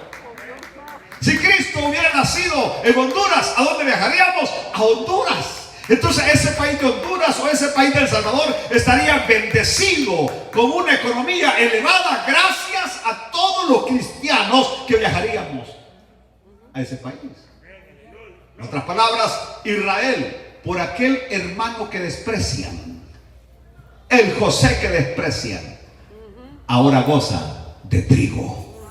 Si Cristo hubiera nacido en Honduras, ¿a dónde viajaríamos? A Honduras. Entonces ese país de Honduras o ese país de El Salvador estaría bendecido con una economía elevada gracias a todos los cristianos que viajaríamos a ese país. En otras palabras, Israel, por aquel hermano que desprecian, el José que desprecian, ahora goza de trigo,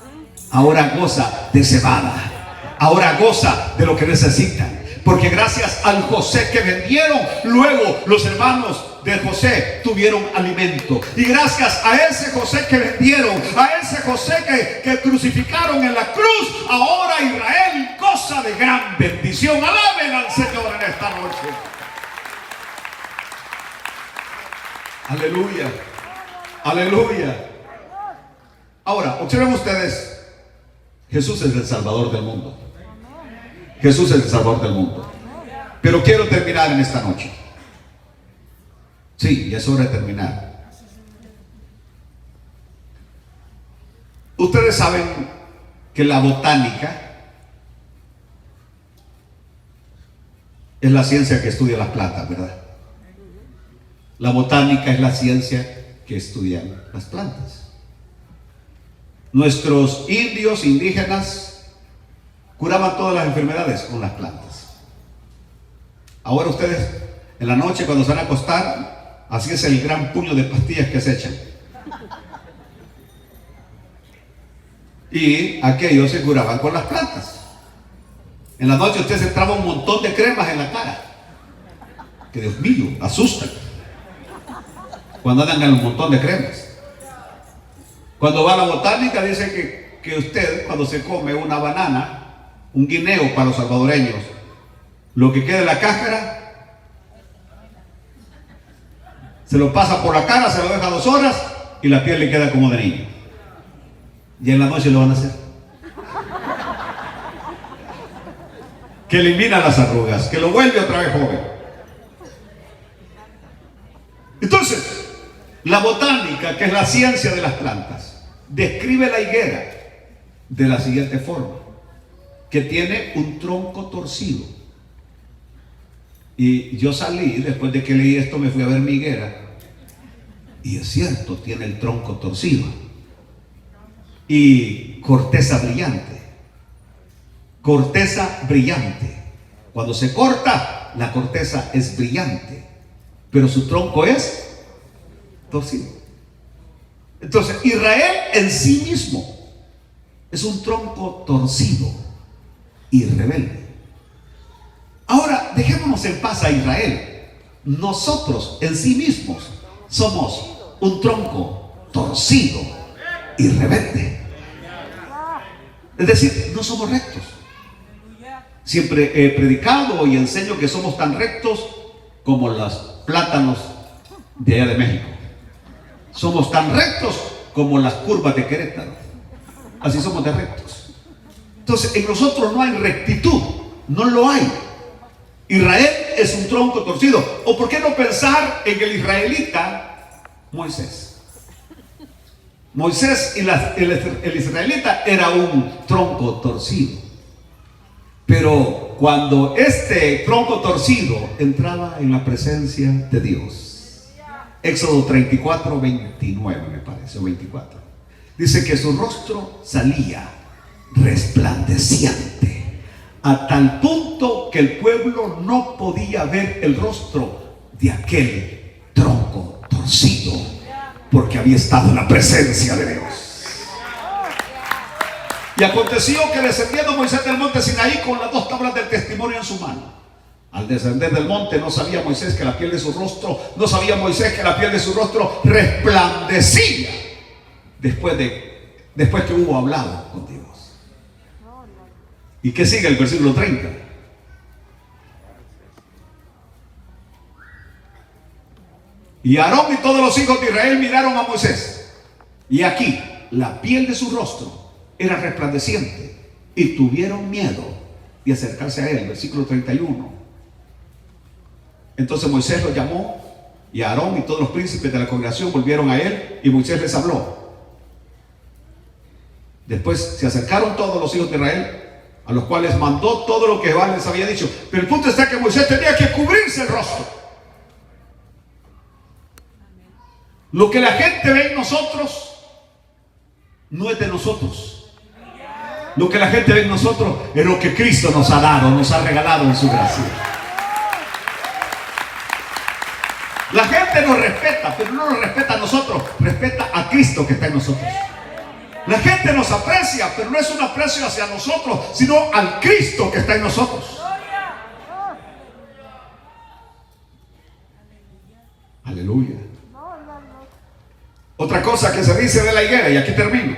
ahora goza de cebada, ahora goza de lo que necesitan. Porque gracias al José que vendieron, luego los hermanos de José tuvieron alimento. Y gracias a ese José que vendieron, a ese José que crucificaron en la cruz, ahora Israel goza de gran bendición. Alaben al Señor en esta noche. Aleluya. Aleluya. Ahora, observen ustedes, Jesús es el Salvador del mundo. Jesús es el Salvador del mundo. Pero quiero terminar en esta noche. Sí, ya es hora de terminar. Ustedes saben que la botánica es la ciencia que estudia las plantas, ¿verdad? La botánica es la ciencia que estudian las plantas. Nuestros indios, indígenas, curaban todas las enfermedades con las plantas. Ahora ustedes en la noche cuando se van a acostar, así es el gran puño de pastillas que se echan. Y aquellos se curaban con las plantas. En la noche usted se traba un montón de cremas en la cara, que Dios mío, asustan cuando andan en un montón de cremas. Cuando va a la botánica dice que usted, cuando se come una banana, un guineo para los salvadoreños, lo que queda de la cáscara se lo pasa por la cara, se lo deja 2 horas y la piel le queda como de niño. Y en la noche lo van a hacer, que elimina las arrugas, que lo vuelve otra vez joven. Entonces, la botánica, que es la ciencia de las plantas, describe la higuera de la siguiente forma: que tiene un tronco torcido. Y yo salí, después de que leí esto, me fui a ver mi higuera, y es cierto, tiene el tronco torcido y corteza brillante. Corteza brillante. Cuando se corta, la corteza es brillante, pero su tronco es torcido. Entonces, Israel en sí mismo es un tronco torcido y rebelde. Ahora, dejémonos en paz a Israel. Nosotros en sí mismos somos un tronco torcido y rebelde. Es decir, no somos rectos. Siempre he predicado y enseño que somos tan rectos como los plátanos de allá de México. Somos tan rectos como las curvas de Querétaro. Así somos de rectos. Entonces, en nosotros no hay rectitud, no lo hay. Israel es un tronco torcido. ¿O por qué no pensar en el israelita Moisés? Moisés y el israelita era un tronco torcido. Pero cuando este tronco torcido entraba en la presencia de Dios, Éxodo 34, 29 me parece, o 24, dice que su rostro salía resplandeciente, a tal punto que el pueblo no podía ver el rostro de aquel tronco torcido, porque había estado en la presencia de Dios. Y aconteció que descendiendo Moisés del monte Sinaí con las 2 tablas del testimonio en su mano, al descender del monte no sabía Moisés que la piel de su rostro, resplandecía después que hubo hablado con Dios. ¿Y qué sigue el versículo 30? Y Aarón y todos los hijos de Israel miraron a Moisés, y aquí la piel de su rostro era resplandeciente, y tuvieron miedo de acercarse a él. Versículo 31. Entonces Moisés lo llamó, y Aarón y todos los príncipes de la congregación volvieron a él, y Moisés les habló. Después se acercaron todos los hijos de Israel, a los cuales mandó todo lo que Jehová les había dicho. Pero el punto está que Moisés tenía que cubrirse el rostro. Lo que la gente ve en nosotros no es de nosotros. Lo que la gente ve en nosotros es lo que Cristo nos ha dado, nos ha regalado en su gracia. La gente nos respeta, pero no nos respeta a nosotros, respeta a Cristo que está en nosotros. La gente nos aprecia, pero no es un aprecio hacia nosotros, sino al Cristo que está en nosotros. Aleluya. Otra cosa que se dice de la higuera, y aquí termino,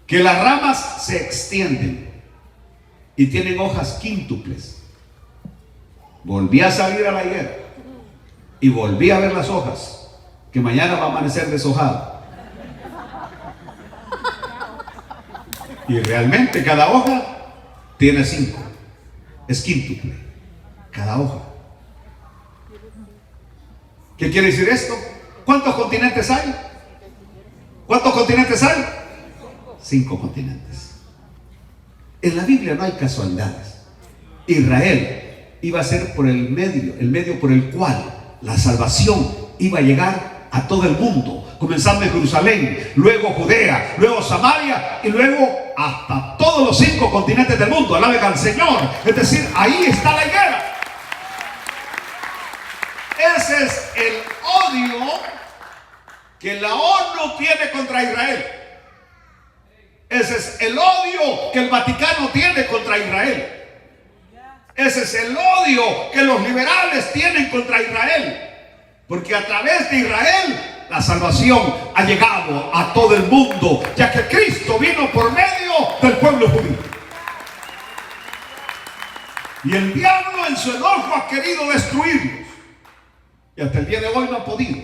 que las ramas se extienden y tienen hojas quíntuples. Volví a salir a la higuera y volví a ver las hojas, que mañana va a amanecer deshojada. Y realmente cada hoja tiene 5, es quíntuple cada hoja. ¿Qué quiere decir esto? ¿Cuántos continentes hay? ¿Cuántos continentes hay? 5 continentes. En la Biblia no hay casualidades. Israel iba a ser por el medio por el cual la salvación iba a llegar a todo el mundo, comenzando en Jerusalén, luego Judea, luego Samaria y luego hasta todos los 5 continentes del mundo. Alaben al Señor. Es decir, ahí está la higuera. Ese es el odio que la ONU tiene contra Israel. Ese es el odio que el Vaticano tiene contra Israel. Ese es el odio que los liberales tienen contra Israel. Porque a través de Israel la salvación ha llegado a todo el mundo, ya que Cristo vino por medio del pueblo judío. Y el diablo en su enojo ha querido destruirlos. Y hasta el día de hoy no ha podido,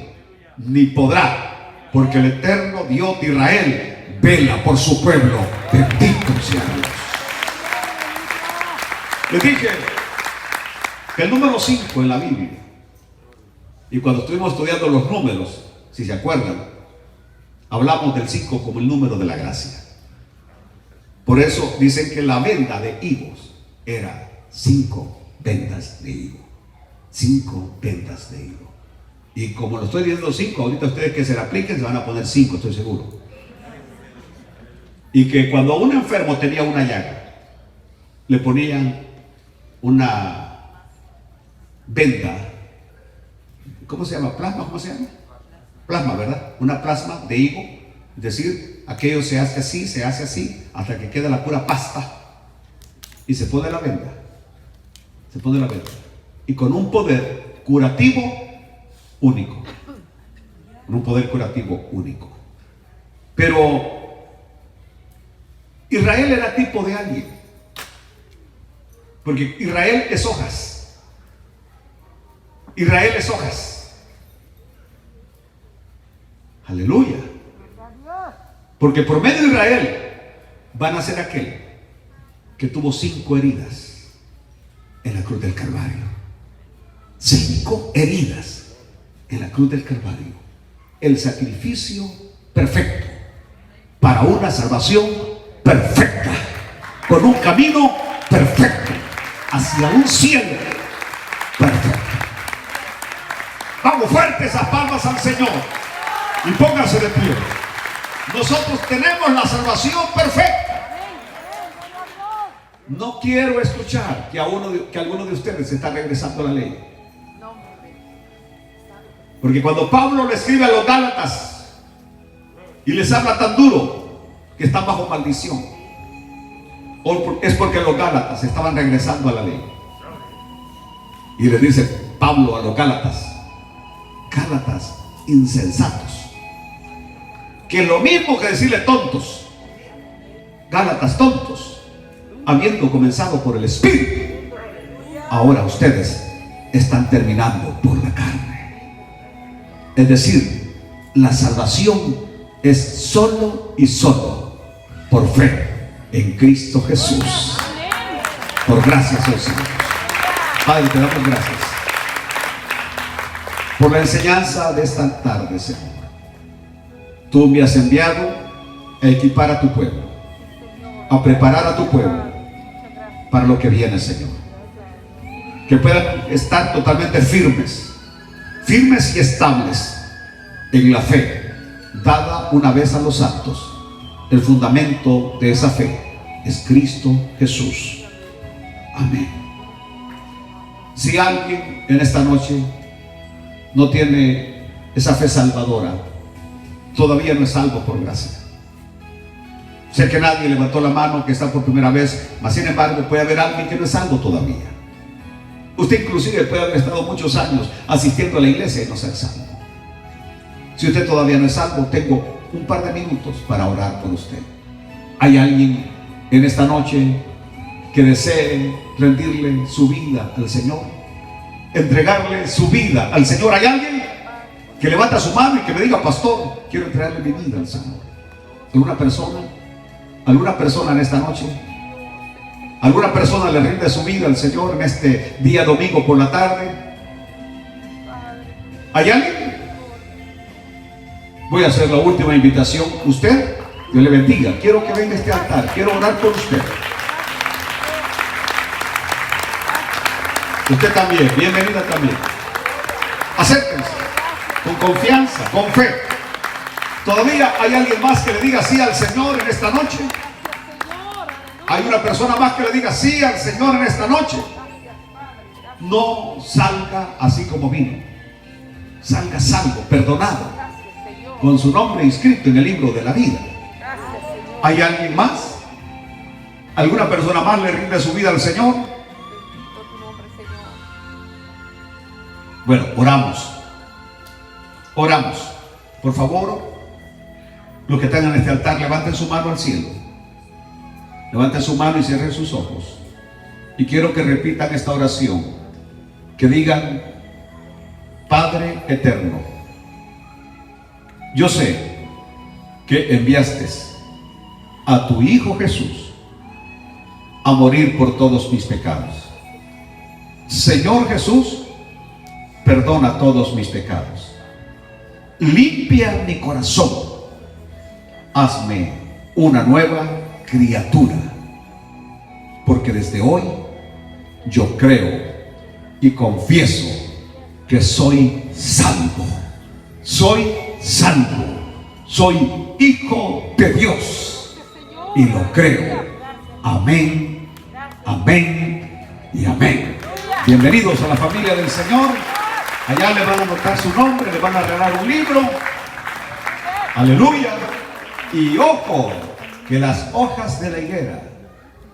ni podrá, porque el eterno Dios de Israel vela por su pueblo. Bendito sea Dios. Les dije que el número 5 en la Biblia, y cuando estuvimos estudiando los números, si se acuerdan, hablamos del 5 como el número de la gracia. Por eso dicen que la venda de higos era 5 vendas de higo. 5 vendas de higo. Y como lo estoy viendo 5, ahorita ustedes que se la apliquen se van a poner 5, estoy seguro. Y que cuando un enfermo tenía una llaga, le ponían una venda, ¿cómo se llama? ¿Plasma? ¿Cómo se llama? Plasma, ¿verdad? Una plasma de higo. Es decir, aquello se hace así, hasta que queda la pura pasta. Y se pone la venda. Se pone la venda. Y con un poder curativo único. Con un poder curativo único. Pero Israel era tipo de alguien. Porque Israel es hojas. Israel es hojas. Aleluya. Porque por medio de Israel van a ser aquel que tuvo 5 heridas en la cruz del Calvario. 5 heridas en la cruz del Calvario. El sacrificio perfecto para una salvación perfecta, con un camino perfecto hacia un cielo perfecto. Vamos, fuerte esas palmas al Señor y póngase de pie. Nosotros tenemos la salvación perfecta. No quiero escuchar que alguno de ustedes se está regresando a la ley. Porque cuando Pablo le escribe a los Gálatas y les habla tan duro que están bajo maldición, es porque los Gálatas estaban regresando a la ley. Y le dice Pablo a los Gálatas: Gálatas insensatos, que lo mismo que decirle tontos, Gálatas tontos, habiendo comenzado por el Espíritu, ahora ustedes están terminando por la carne. Es decir, la salvación es solo y solo por fe en Cristo Jesús. Por gracias, oh Señor. Padre, te damos gracias por la enseñanza de esta tarde, Señor. Tú me has enviado a equipar a tu pueblo, a preparar a tu pueblo para lo que viene, Señor. Que puedan estar totalmente firmes y estables en la fe dada una vez a los santos. El fundamento de esa fe es Cristo Jesús. Amén. Si alguien en esta noche no tiene esa fe salvadora, todavía no es salvo por gracia. Sé que nadie levantó la mano, que está por primera vez, mas sin embargo puede haber alguien que no es salvo todavía. Usted inclusive puede haber estado muchos años asistiendo a la iglesia y no ser salvo. Si usted todavía no es salvo, tengo un par de minutos para orar por usted. ¿Hay alguien en esta noche que desee rendirle su vida al Señor? Entregarle su vida al Señor. ¿Hay alguien que levanta su mano y que me diga: pastor, quiero entregarle mi vida al Señor? ¿Alguna persona? ¿Alguna persona en esta noche? ¿Alguna persona le rinde su vida al Señor en este día domingo por la tarde? ¿Hay alguien? Voy a hacer la última invitación. Usted, Dios le bendiga. Quiero que venga a este altar. Quiero orar por usted. Usted también, bienvenida también. Acérquense con confianza, con fe. ¿Todavía hay alguien más que le diga sí al Señor en esta noche? ¿Hay una persona más que le diga sí al Señor en esta noche? No salga así como vino. Salga salvo, perdonado, con su nombre inscrito en el libro de la vida. ¿Hay alguien más? ¿Alguna persona más le rinde su vida al Señor? Bueno, oramos. Oramos. Por favor, los que están en este altar, levanten su mano al cielo. Levanten su mano y cierren sus ojos. Y quiero que repitan esta oración. Que digan: Padre eterno, yo sé que enviaste a tu Hijo Jesús a morir por todos mis pecados. Señor Jesús, perdona todos mis pecados. Limpia mi corazón. Hazme una nueva criatura. Porque desde hoy yo creo y confieso que soy salvo. Soy salvo. Soy hijo de Dios. Y lo creo. Amén, amén y amén. Bienvenidos a la familia del Señor. Allá le van a anotar su nombre, le van a regalar un libro. Aleluya. Y ojo, que las hojas de la higuera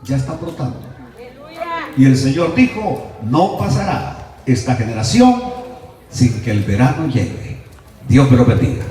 ya están brotando. Y el Señor dijo: no pasará esta generación sin que el verano llegue. Dios me lo bendiga.